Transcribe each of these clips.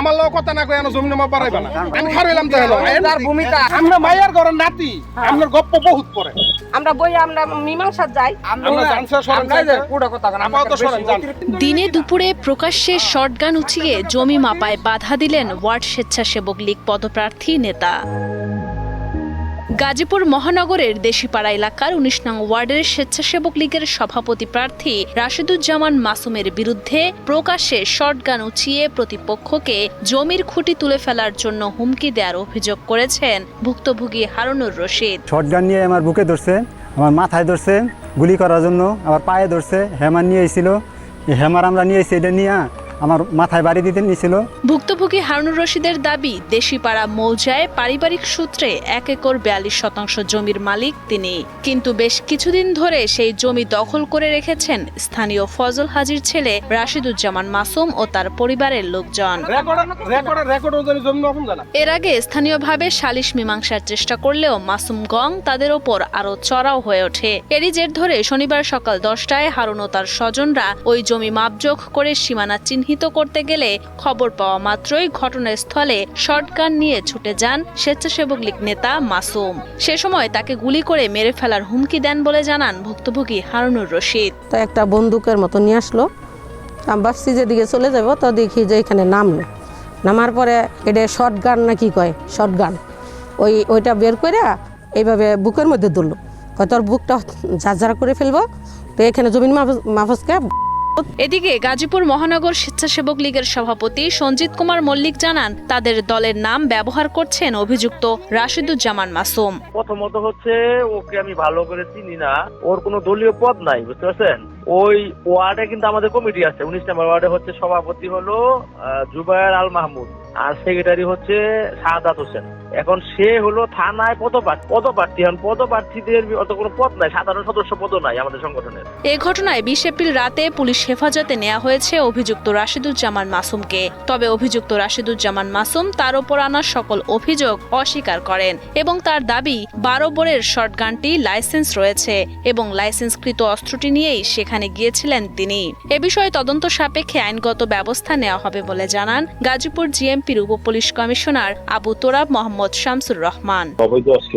আমার লোক কথা না কই জমি নামা পারাইবা না আমি খারাইলাম তো হলো তার ভূমিকা আমরা মায়ের ঘরের নাতি আপনার গপ্প বহুত পড়ে আমরা বই আমরা মীমাংসা যাই আমরা জানছে সরেন পুরো কথা না আপাতত সরেন জান দিনে দুপুরে প্রকাশ্যে শটগান উঁচিয়ে জমি মাপায় বাধা দিলেন ওয়ার্ড স্বেচ্ছাসেবক লীগ পদপ্রার্থী নেতা। গাজীপুর মহানগরের দেশিপাড়া এলাকার ১৯ নং ওয়ার্ডের স্বেচ্ছাসেবক লীগের সভাপতি প্রার্থী রাশেদুজ্জামান মাসুমের বিরুদ্ধে প্রকাশ্যে শটগান উঁচিয়ে প্রতিপক্ষকে জমির খুঁটি তুলে ফেলার জন্য হুমকি দেওয়ার অভিযোগ করেছেন ভুক্তভোগী হারুনুর রশিদ। শটগান নিয়ে আমার বুকে ধরছে, আমার মাথায় ধরছে গুলি করার জন্য, আবার পায়ে ধরছে, হ্যামার নিয়ে এসেছিল, হ্যামার আমরা নিয়ে এসে এটা নিয়ে আমার মাথায় বাড়ি দিতে নিয়েছিল। ভুক্তভোগী হারুনুর রশিদের দাবি, দেশিপাড়া মৌজায় পারিবারিক সূত্রে ১ একর ৪২ শতাংশ জমির মালিক তিনি, কিন্তু বেশ কিছুদিন ধরে সেই জমি দখল করে রেখেছেন স্থানীয় ফজল হাজির ছেলে রাশেদুজ্জামান মাসুম ও তার পরিবারের লোকজন। এর আগে স্থানীয়ভাবে সালিশ মীমাংসার চেষ্টা করলেও মাসুম গং তাদের ওপর আরো চড়াও হয়ে ওঠে। এরই জের ধরে শনিবার সকাল ১০টায় হারুন ও তার স্বজনরা ওই জমি মাপজোখ করে সীমানা চিহ্নিত করতে গেলে খবর পাওয়া মাত্রই ঘটনাস্থলে শটগান নিয়ে ছুটে যান স্বেচ্ছাসেবক লীগ নেতা মাসুম। সে সময় তাকে গুলি করে মেরে ফেলার হুমকি দেন বলে জানান ভুক্তভোগী হারুনুর রশিদ। তো একটা বন্দুকের মতো নিয়ে আসলো, আমি ভাবছি যেদিকে চলে যাব তো দেখি যে এখানে নামলো, নামার পরে এটা শটগান না কি কয় শটগান ওইটা বের করে এইভাবে বুকের মধ্যে ধরলো, তোর বুকটা ঝাঁঝরা করে ফেলবো, তো এখানে জমিন মাফসকে। এদিকে গাজীপুর মহানগর স্বেচ্ছাসেবক লীগের সভাপতি সঞ্জিত কুমার মল্লিক জানান, তাদের দলের নাম ব্যবহার করছেন অভিযুক্ত রাশেদুজ্জামান মাসুম। প্রথমত হচ্ছে ওকে আমি ভালো করে চিনি না, ওর কোনো দলীয় পদ নাই, বুঝতে পারছেন। ওই ওয়ার্ডে কিন্তু আমাদের কমিটি আছে, ১৯ নম্বর ওয়ার্ডে হচ্ছে সভাপতি হলো জুবায়ের আল মাহমুদ আর সেক্রেটারি হচ্ছে সাদাত হোসেন। এখন সে হলো থানায় পদপ্রার্থী, পদপ্রার্থীদের অত কোনো পদ নাই, সাধারণ সদস্য পদ নাই আমাদের সংগঠনের। এই ঘটনায় ২০ এপ্রিল রাতে পুলিশ হেফাজতে নেওয়া হয়েছে অভিযুক্ত রাশেদুজ্জামান মাসুমকে। তবে অভিযুক্ত রাশেদুজ্জামান মাসুম তার উপর আনা সকল অভিযোগ অস্বীকার করেন এবং তার দাবি ১২ বোরের শটগানটি লাইসেন্স রয়েছে এবং লাইসেন্সকৃত অস্ত্রটি নিয়েই সেখানে গিয়েছিলেন তিনি। এ বিষয়ে তদন্ত সাপেক্ষে আইনগত ব্যবস্থা নেওয়া হবে বলে জানান গাজীপুর জিএমপির উপ পুলিশ কমিশনার আবু তোরাব মোহাম্মদ শামসুর রহমান। অবৈধ অস্ত্র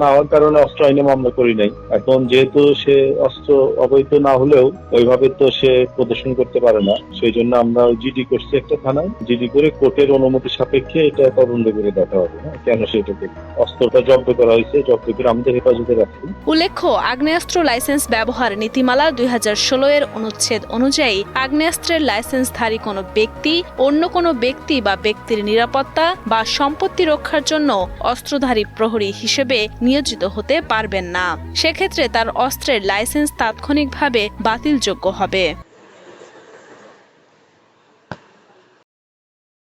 না হওয়ার কারণে অস্ত্র আইনে মামলা করি নাই। এখন যেহেতু সে অস্ত্র অবৈধ না হলেও ওইভাবে তো সে প্রদর্শন করতে পারে না, সেই জন্য আমরা জিডি করছি একটা থানায়, জিডি করে কোর্টের অনুমতি সাপেক্ষে এটা তদন্ত করে দেখা হবে কেন সেটাকে অস্ত্রটা জব্দ করা হয়েছে, জব্দ করে আমাদের হেফাজতে রাখছি। উল্লেখ্য, আগ্নেয়াস্ত্র লাইসেন্স ব্যবহার নীতিমালা ২০১৬ এর অনুচ্ছেদ অনুযায়ী আগ্নেয়াস্ত্রের লাইসেন্সধারী কোনো ব্যক্তি অন্য কোনো ব্যক্তি বা ব্যক্তির নিরাপত্তা বা সম্পত্তি রক্ষার জন্য অস্ত্রধারী প্রহরী হিসেবে নিয়োজিত হতে পারবেন না। সেক্ষেত্রে তার অস্ত্রের লাইসেন্স তাৎক্ষণিকভাবে বাতিলযোগ্য হবে।